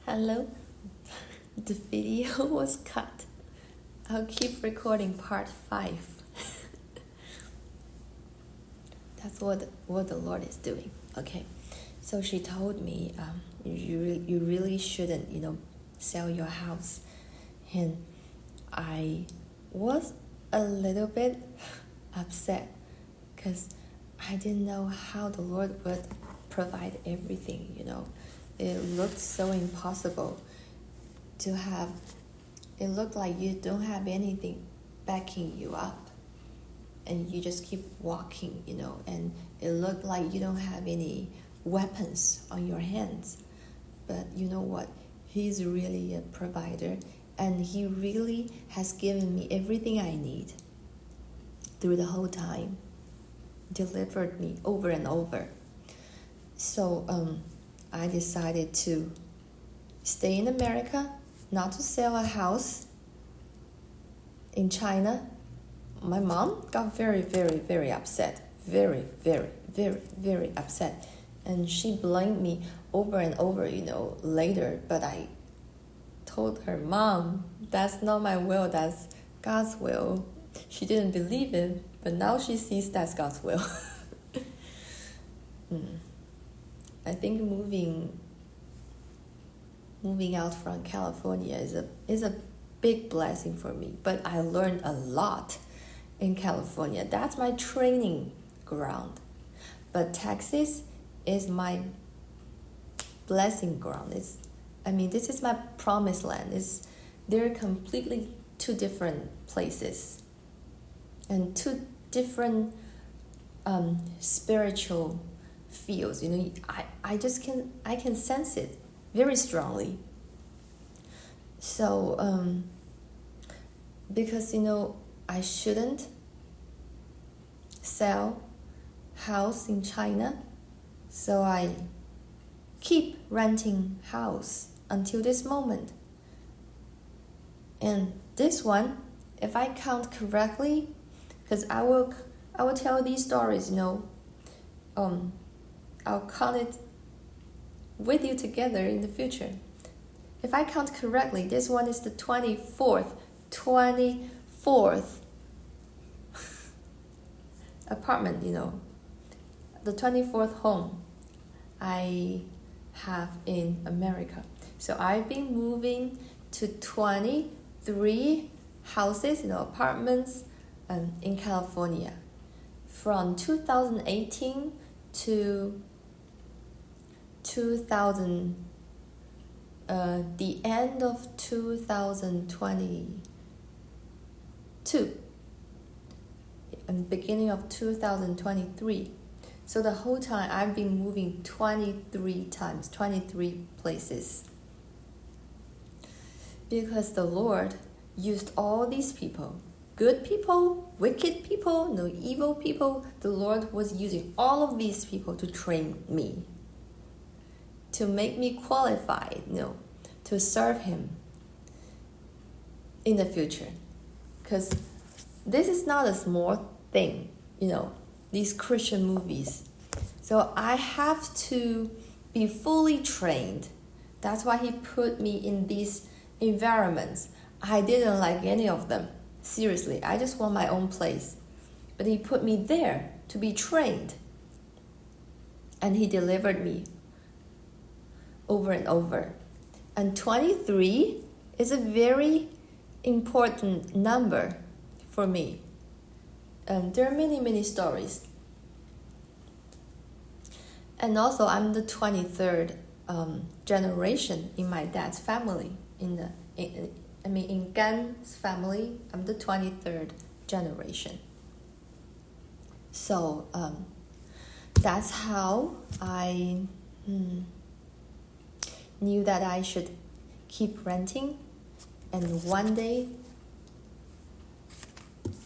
Hello, the video was cut. I'll keep recording part 5. That's what the Lord is doing. Okay, so she told me, you really shouldn't, sell your house. And I was a little bit upset because I didn't know how the Lord would provide everything, It looked so impossible to have. It looked like you don't have anything backing you up and you just keep walking, and it looked like you don't have any weapons on your hands. But you know what? He's really a provider, and he really has given me everything I need through the whole time, delivered me over and over. So I decided to stay in America, not to sell a house in China. My mom got very, very, very upset. Very, very, very, very upset. And she blamed me over and over, later. But I told her, Mom, that's not my will, that's God's will. She didn't believe it, but now she sees that's God's will. I think moving out from California is a big blessing for me. But I learned a lot in California. That's my training ground. But Texas is my blessing ground. This is my promised land. They're completely two different places and two different spiritual fields. I can sense it very strongly. So because I shouldn't sell house in China, so I keep renting house until this moment. And this one, if I count correctly, because I will tell these stories, I'll count it with you together in the future. If I count correctly, this one is the 24th apartment, the 24th home I have in America. So I've been moving to 23 houses, apartments in California from 2018 to the end of 2022 and beginning of 2023. So the whole time I've been moving 23 times, 23 places. Because the Lord used all these people, good people, wicked people, no evil people. The Lord was using all of these people to train me, to make me qualified, to serve Him in the future. Because this is not a small thing, these Christian movies. So I have to be fully trained. That's why He put me in these environments. I didn't like any of them. Seriously, I just want my own place. But He put me there to be trained. And He delivered me over and over. And 23 is a very important number for me. There are many, many stories. And also, I'm the 23rd generation in my dad's family. In Gan's family, I'm the 23rd generation. So that's how I knew that I should keep renting. And one day,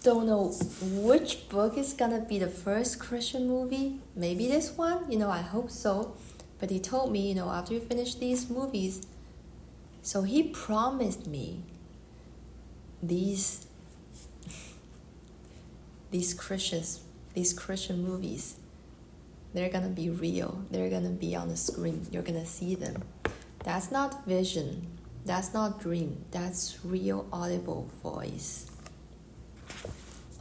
don't know which book is gonna be the first Christian movie. Maybe this one, I hope so. But he told me, after you finish these movies, so he promised me these Christian movies, they're gonna be real. They're gonna be on the screen. You're gonna see them. That's not vision. That's not dream. That's real audible voice.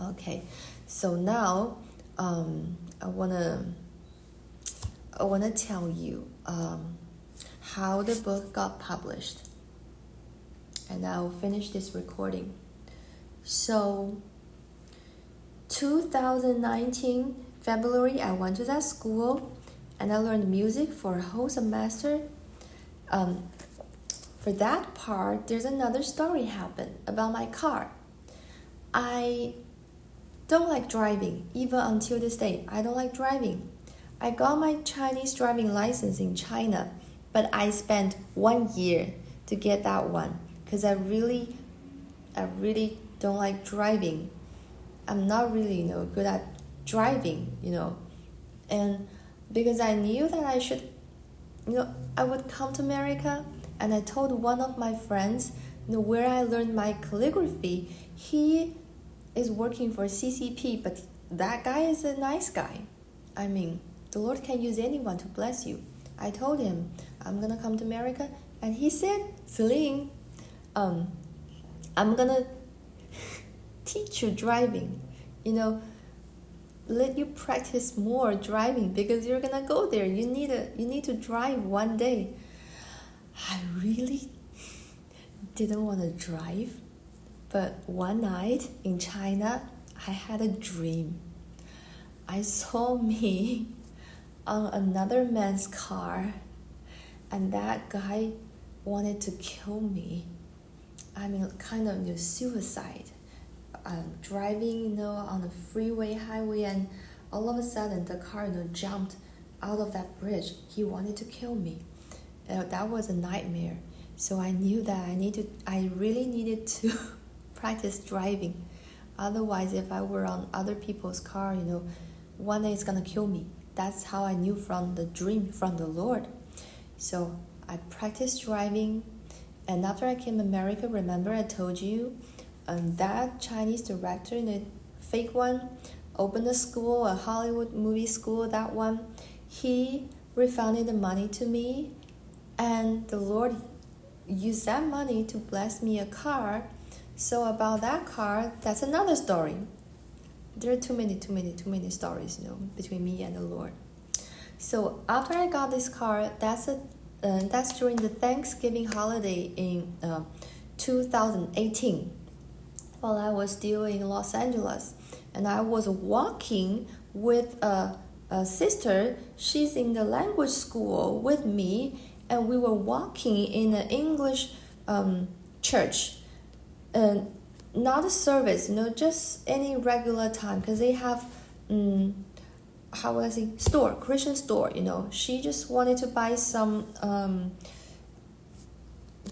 Okay, so now I wanna tell you how the book got published, and I'll finish this recording. So 2019 February, I went to that school and I learned music for a whole semester. For that part, there's another story happened about my car. I don't like driving, even until this day. I don't like driving. I got my Chinese driving license in China, but I spent 1 year to get that one because I really don't like driving. I'm not really, good at driving, and because I knew that I should, I would come to America, and I told one of my friends, where I learned my calligraphy. He is working for CCP, but that guy is a nice guy. I mean, the Lord can use anyone to bless you. I told him, I'm gonna come to America, and he said, Suilin, I'm gonna teach you driving, let you practice more driving because you're gonna go there. You need to drive one day. I really didn't want to drive, but one night in China, I had a dream. I saw me on another man's car, and that guy wanted to kill me. I mean, kind of suicide. Driving, on a freeway, highway, and all of a sudden the car, jumped out of that bridge. He wanted to kill me. That was a nightmare. So I knew that I really needed to practice driving. Otherwise, if I were on other people's car, one day it's gonna kill me. That's how I knew from the dream from the Lord. So I practiced driving, and after I came to America, remember I told you, that Chinese director, the fake one, opened a school, a Hollywood movie school, that one. He refunded the money to me, and the Lord used that money to bless me a car. So about that car, that's another story. There are too many stories, between me and the Lord. So after I got this car, that's during the Thanksgiving holiday in 2018. While I was still in Los Angeles, and I was walking with a sister. She's in the language school with me, and we were walking in an English church, not a service, just any regular time, because they have store, Christian store. She just wanted to buy some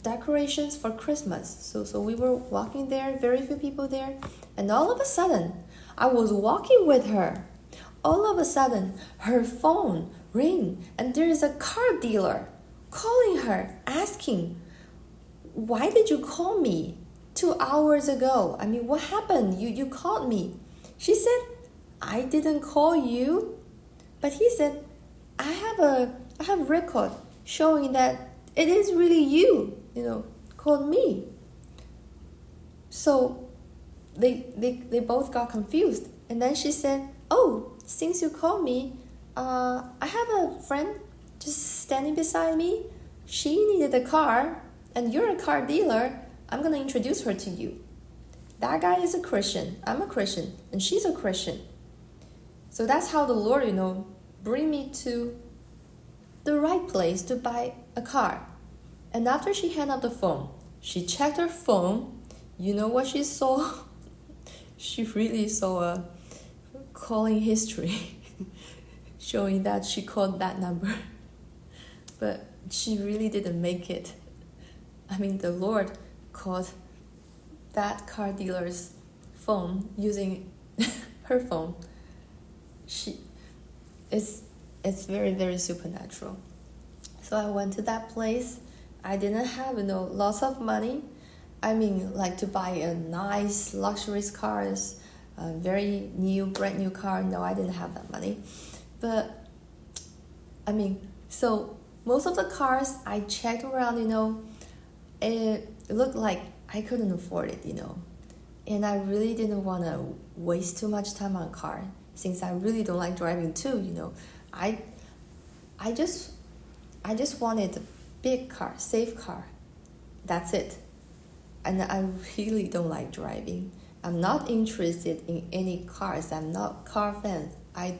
decorations for Christmas. So we were walking there, very few people there, and all of a sudden I was walking with her. All of a sudden her phone rang, and there is a car dealer calling her, asking, why did you call me 2 hours ago? I mean, what happened? You called me. She said, I didn't call you. But he said, I have record showing that it is really you, called me. So they both got confused. And then she said, oh, since you called me, I have a friend just standing beside me. She needed a car, and you're a car dealer. I'm going to introduce her to you. That guy is a Christian. I'm a Christian, and she's a Christian. So that's how the Lord, bring me to the right place to buy a car. And after she hung up the phone, she checked her phone. You know what she saw? She really saw a calling history showing that she called that number. But she really didn't make it. I mean, the Lord called that car dealer's phone using her phone. It's very, very supernatural. So I went to that place. I didn't have, lots of money. I mean, like to buy a nice luxurious cars, a very brand new car. No, I didn't have that money. But, I mean, so most of the cars I checked around, it looked like I couldn't afford it, and I really didn't want to waste too much time on a car since I really don't like driving too, I just wanted a big car, safe car. That's it. And I really don't like driving. I'm not interested in any cars. I'm not car fan. I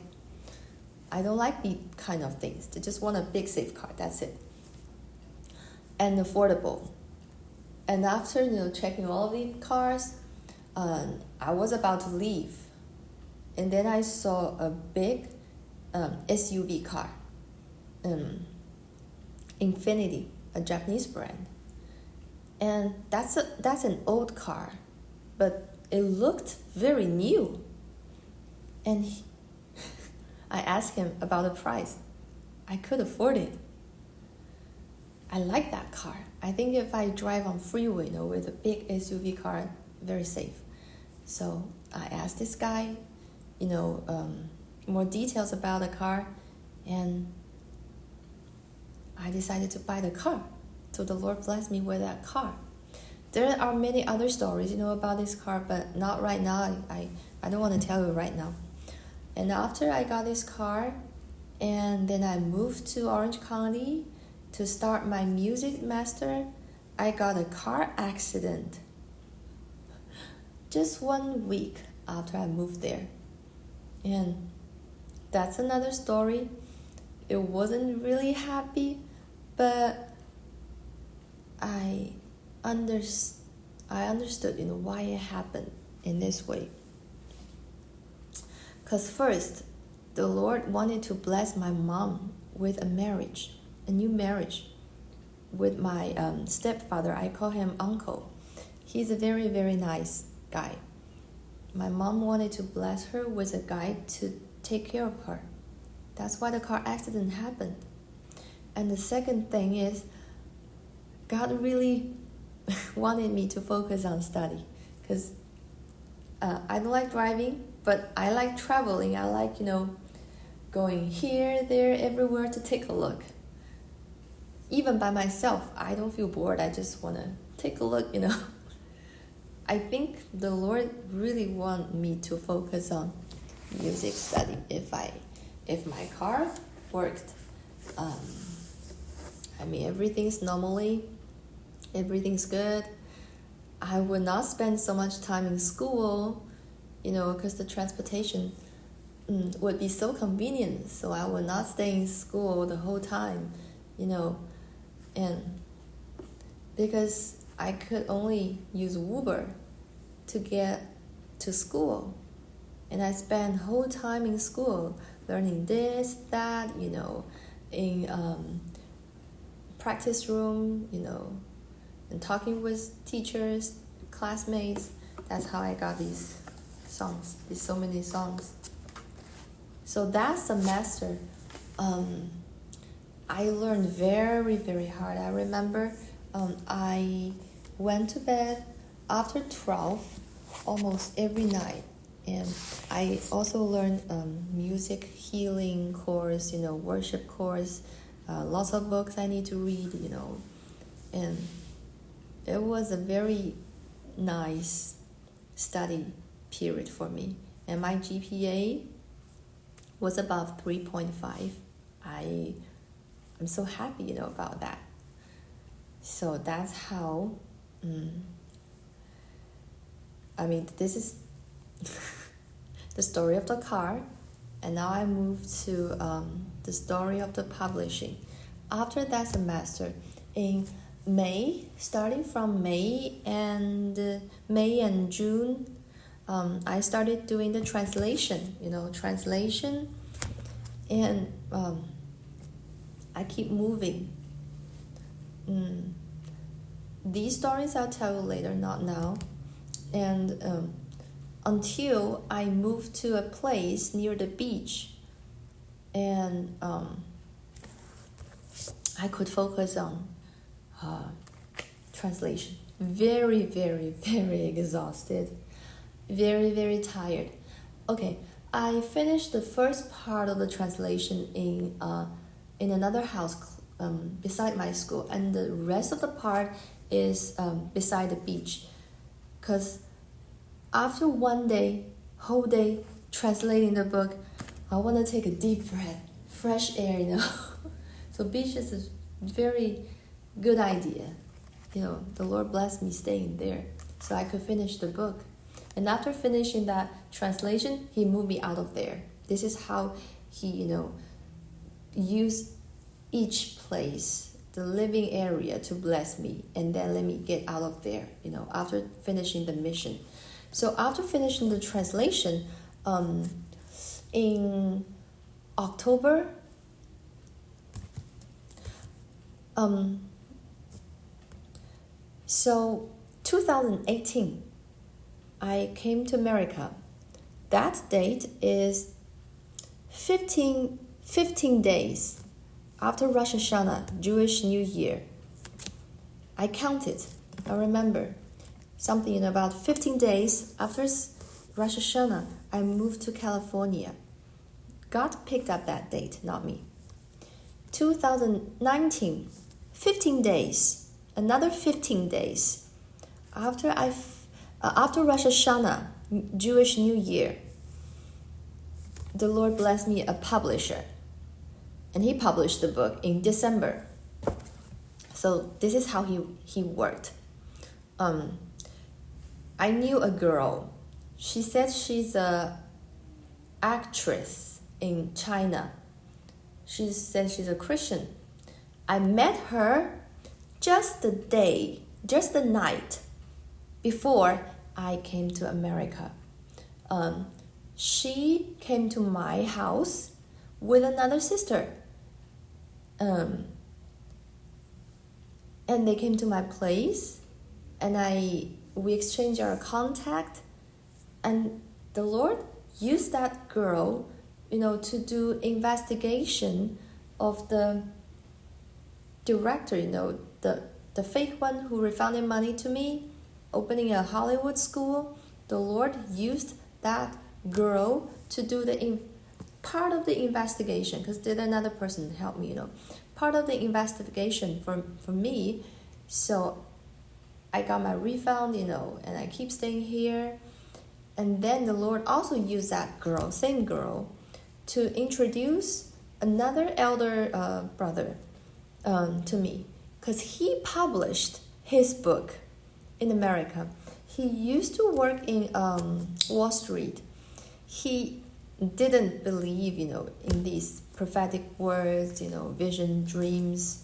don't like these kind of things. I just want a big safe car. That's it. And affordable. And after checking all of these cars, I was about to leave, and then I saw a big SUV car, Infiniti, a Japanese brand, and that's an old car, but it looked very new. And I asked him about the price. I could afford it. I like that car. I think if I drive on freeway, with a big SUV car, very safe. So I asked this guy, more details about the car, and I decided to buy the car. So the Lord blessed me with that car. There are many other stories, about this car, but not right now. I don't want to tell you right now. And after I got this car, and then I moved to Orange County to start my music master, I got a car accident just 1 week after I moved there. And that's another story. It wasn't really happy, but I understood, why it happened in this way. Because first, the Lord wanted to bless my mom with a new marriage with my stepfather. I call him uncle. He's a very, very nice guy. My mom wanted to bless her with a guy to take care of her. That's why the car accident happened. And the second thing is, God really wanted me to focus on study, because I don't like driving, but I like traveling. I like, going here, there, everywhere to take a look. Even by myself, I don't feel bored. I just want to take a look, I think the Lord really want me to focus on music study. If my car worked, everything's good. I would not spend so much time in school, because the transportation would be so convenient. So I would not stay in school the whole time, and because I could only use Uber to get to school. And I spent whole time in school learning this, that, in practice room, and talking with teachers, classmates. That's how I got these so many songs. So that semester, I learned very, very hard. I remember I went to bed after 12 almost every night, and I also learned music healing course, worship course, lots of books I need to read, and it was a very nice study period for me. And my GPA was above 3.5. I'm so happy, about that. So that's how, this is the story of the car. And now I move to the story of the publishing. After that semester, in May, starting from May and June, I started doing the translation, and I keep moving. These stories I'll tell you later, not now. And until I moved to a place near the beach, and I could focus on translation. Very, very, very exhausted. Very, very tired. Okay, I finished the first part of the translation in another house beside my school, and the rest of the part is beside the beach. Because after one day, whole day translating the book, I want to take a deep breath, fresh air, you know. So beach is a very good idea. You know, the Lord blessed me staying there so I could finish the book. And after finishing that translation, he moved me out of there. This is how he, you know, used each place, the living area, to bless me and then let me get out of there, you know, after finishing the mission. So after finishing the translation, in October, so 2018, I came to America. That date is 15 days after Rosh Hashanah, Jewish New Year. I counted, I remember, something in about 15 days after Rosh Hashanah, I moved to California. God picked up that date, not me. 2019, 15 days, another 15 days after Rosh Hashanah, Jewish New Year, the Lord blessed me a publisher, and he published the book in December. So this is how he worked. I knew a girl. She said she's a actress in China. She said she's a Christian. I met her just the night before I came to America. She came to my house with another sister. And they came to my place, and we exchanged our contact, and the Lord used that girl, you know, to do investigation of the director, you know, the fake one who refunded money to me, opening a Hollywood school. The Lord used that girl to do part of the investigation, because did another person help me, you know, part of the investigation for me. So I got my refund, you know, and I keep staying here. And then the Lord also used that girl, same girl, to introduce another elder brother to me, because he published his book in America. He used to work in Wall Street. He didn't believe, you know, in these prophetic words, you know, vision, dreams.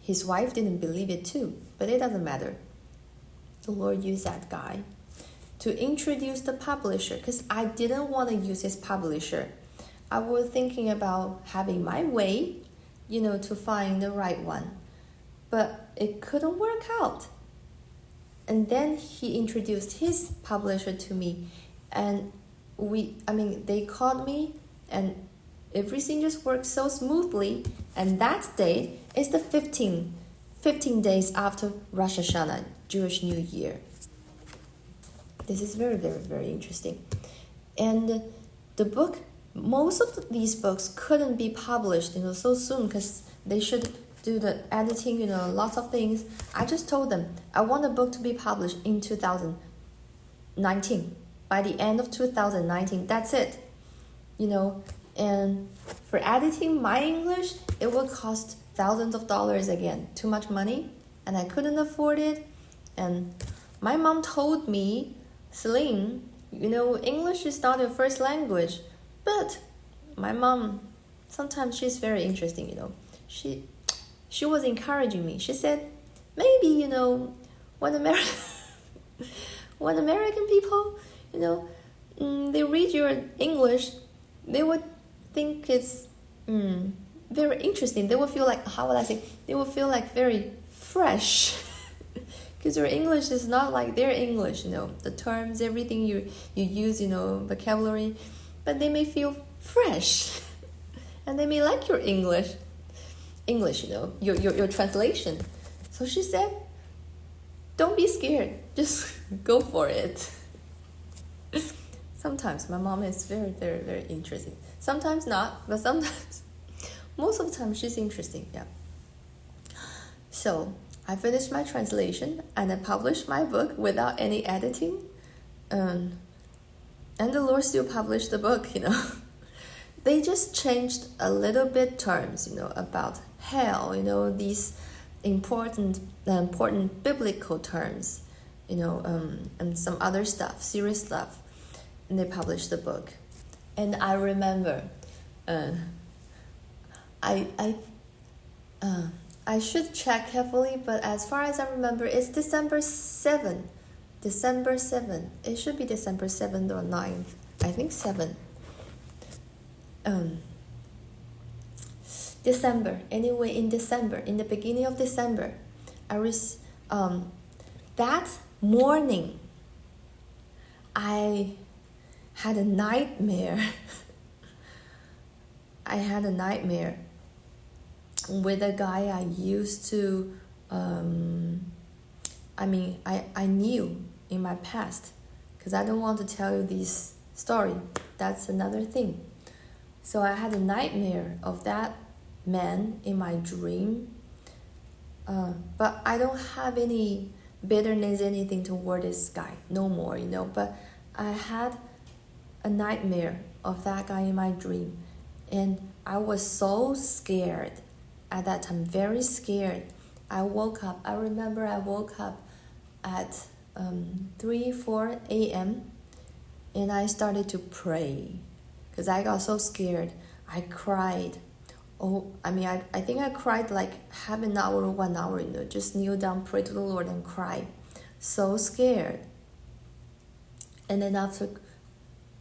His wife didn't believe it too, but it doesn't matter. The Lord used that guy to introduce the publisher, because I didn't want to use his publisher. I was thinking about having my way, you know, to find the right one, but it couldn't work out. And then he introduced his publisher to me, and they called me, and everything just worked so smoothly. And that date is the 15 days after Rosh Hashanah, Jewish New Year. This is very, very, very interesting. And the book, most of these books couldn't be published, you know, so soon, because they should do the editing, you know, lots of things. I just told them I want the book to be published in 2019. By the end of 2019, that's it, you know. And for editing my English, it would cost thousands of dollars again, too much money, and I couldn't afford it. And my mom told me, Suilin, you know, English is not your first language. But my mom, sometimes she's very interesting, you know. She was encouraging me. She said, maybe, you know, when American people, you know, they read your English, they would think it's very interesting. They would feel like, how would I say, they would feel like very fresh. Because your English is not like their English, you know, the terms, everything you use, you know, vocabulary, but they may feel fresh, and they may like your English, you know, your translation. So she said, don't be scared, just go for it. Sometimes my mom is very, very, very interesting. Sometimes not, but sometimes, most of the time she's interesting, yeah. So I finished my translation and I published my book without any editing. And the Lord still published the book, They just changed a little bit terms, about hell, these important biblical terms, and some other stuff, serious stuff. And they published the book. And I remember, I should check carefully, but as far as I remember, it's December 7th. December 7th. It should be December 7th or 9th. I think 7th. December. Anyway, in December, in the beginning of December, that morning, I had a nightmare. I had a nightmare with a guy I used to, I knew in my past, because I don't want to tell you this story. That's another thing. So I had a nightmare of that man in my dream. But I don't have any bitterness, anything toward this guy, no more, But I had a nightmare of that guy in my dream. And I was so scared at that time, very scared. I remember I woke up at 3-4 a.m. and I started to pray because I got so scared. I cried. I think I cried like half an hour or 1 hour, just kneel down, pray to the Lord and cry. So scared. And then after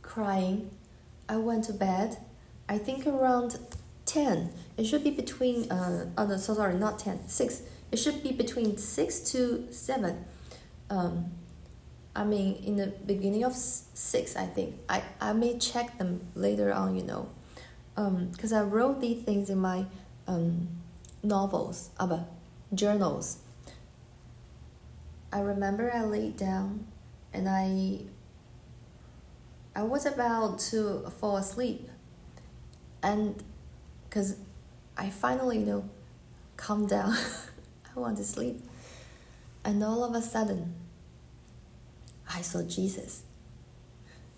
crying, I went to bed. I think around 10. It should be between, not 10, 6. It should be between 6 to 7. In the beginning of 6, I think. I may check them later on, because I wrote these things in my journals. I remember I laid down and I was about to fall asleep. And because I finally, calmed down, I want to sleep. And all of a sudden, I saw Jesus.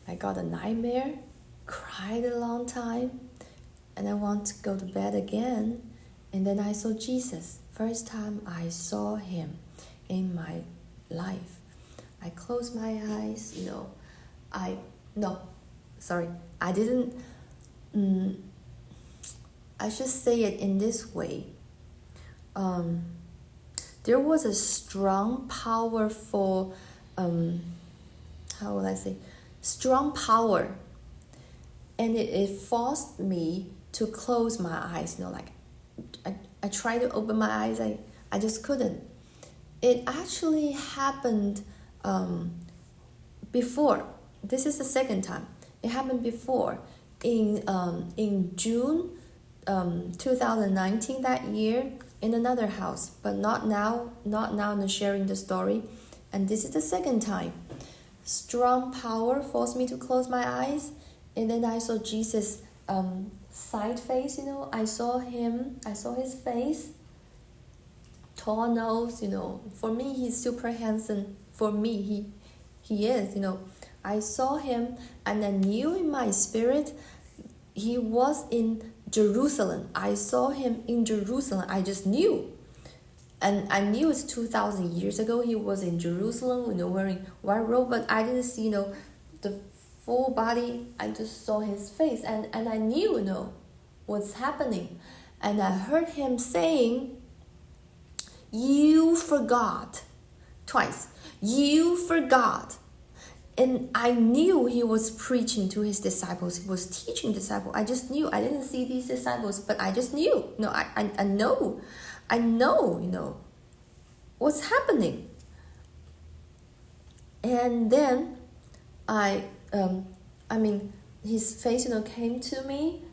I got a nightmare, cried a long time, and I want to go to bed again. And then I saw Jesus. First time I saw him in my life. I closed my eyes, I didn't, I should say it in this way. There was a strong, powerful, strong power. And it forced me to close my eyes, I tried to open my eyes, I just couldn't. It actually happened before. This is the second time. It happened before. In June 2019, that year, in another house, but not now sharing the story. And this is the second time. Strong power forced me to close my eyes, and then I saw Jesus' side face, I saw his face, tall nose, for me he's super handsome, for me he is, I saw him and I knew in my spirit he was in Jerusalem. I saw him in Jerusalem. I just knew. And I knew it's 2,000 years ago he was in Jerusalem, wearing white robe, but I didn't see, the full body. I just saw his face and I knew, what's happening. And I heard him saying, "You forgot," twice. "You forgot." And I knew he was preaching to his disciples. He was teaching disciples. I just knew. I didn't see these disciples, but I just knew. I know, what's happening. And then his face, came to me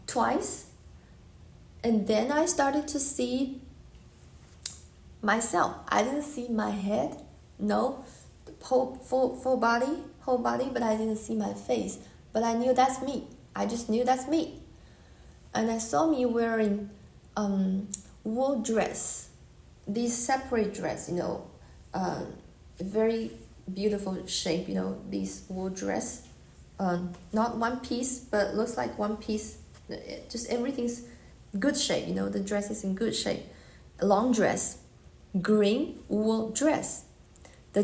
twice. And then I started to see myself. I didn't see my head, no. Full body, but I didn't see my face. But I knew that's me. I just knew that's me. And I saw me wearing wool dress, these separate dress, very beautiful shape, these wool dress, not one piece, but looks like one piece, just everything's good shape, the dress is in good shape. A long dress, green wool dress. The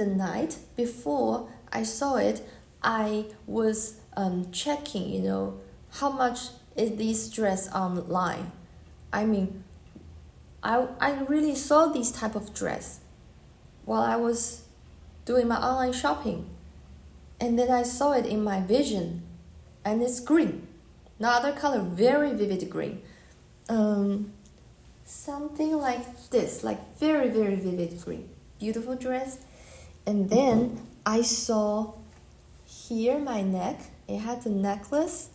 night before I saw it, I was checking, how much is this dress online. I really saw this type of dress while I was doing my online shopping. And then I saw it in my vision, and it's green. No other color, very vivid green. Something like this, like very, very vivid green. Beautiful dress. And then I saw here my neck. It had a necklace.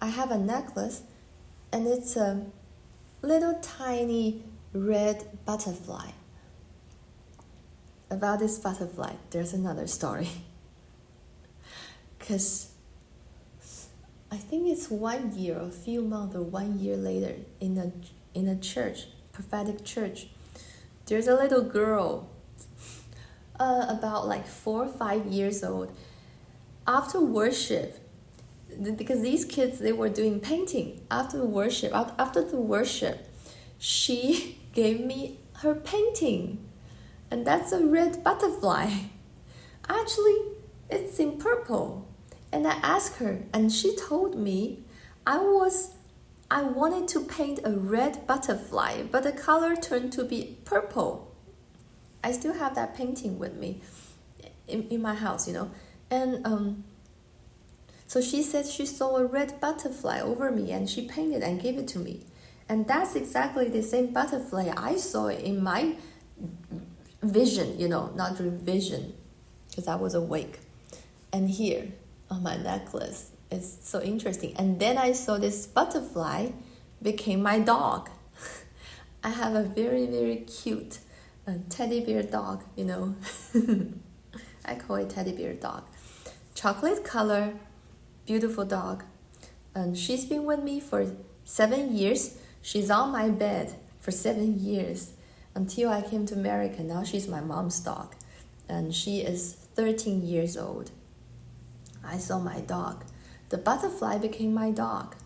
I have a necklace, and it's a little tiny red butterfly. About this butterfly, there's another story. Because I think it's 1 year, a few months or 1 year later, in a church, prophetic church, there's a little girl, about like 4 or 5 years old. After worship, because these kids, they were doing painting. After the worship, she gave me her painting, and that's a red butterfly. Actually, it's in purple. And I asked her, and she told me I wanted to paint a red butterfly, but the color turned to be purple. I still have that painting with me in my house, And so she said she saw a red butterfly over me, and she painted and gave it to me. And that's exactly the same butterfly I saw in my vision, not dream vision, because I was awake. And here on my necklace, it's so interesting. And then I saw this butterfly became my dog. I have a very, very cute teddy bear dog, I call it teddy bear dog. Chocolate color, beautiful dog. And she's been with me for 7 years. She's on my bed for 7 years until I came to America. Now she's my mom's dog, and she is 13 years old. I saw my dog. The butterfly became my dog.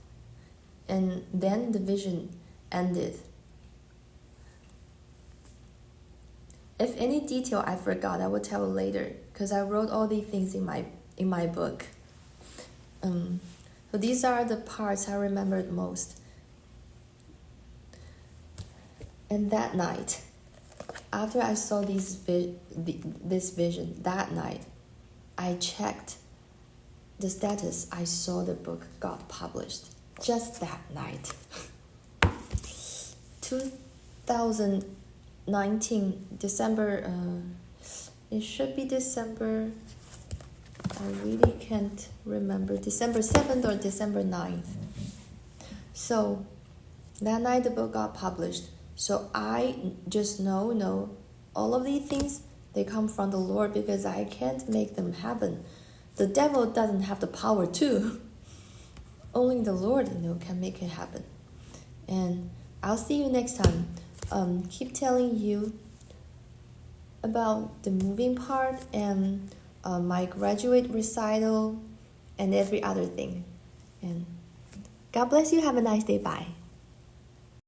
And then the vision ended. If any detail I forgot, I will tell later, because I wrote all these things in my book. So these are the parts I remembered most. And that night, after I saw this vision, that night, I checked the status. I saw the book got published just that night. 2019, December, it should be December, I really can't remember, December 7th or December 9th. So that night the book got published. So I just know all of these things, they come from the Lord, because I can't make them happen. The devil doesn't have the power to. Only the Lord, can make it happen. And I'll see you next time. Keep telling you about the moving part and my graduate recital and every other thing. And God bless you. Have a nice day. Bye.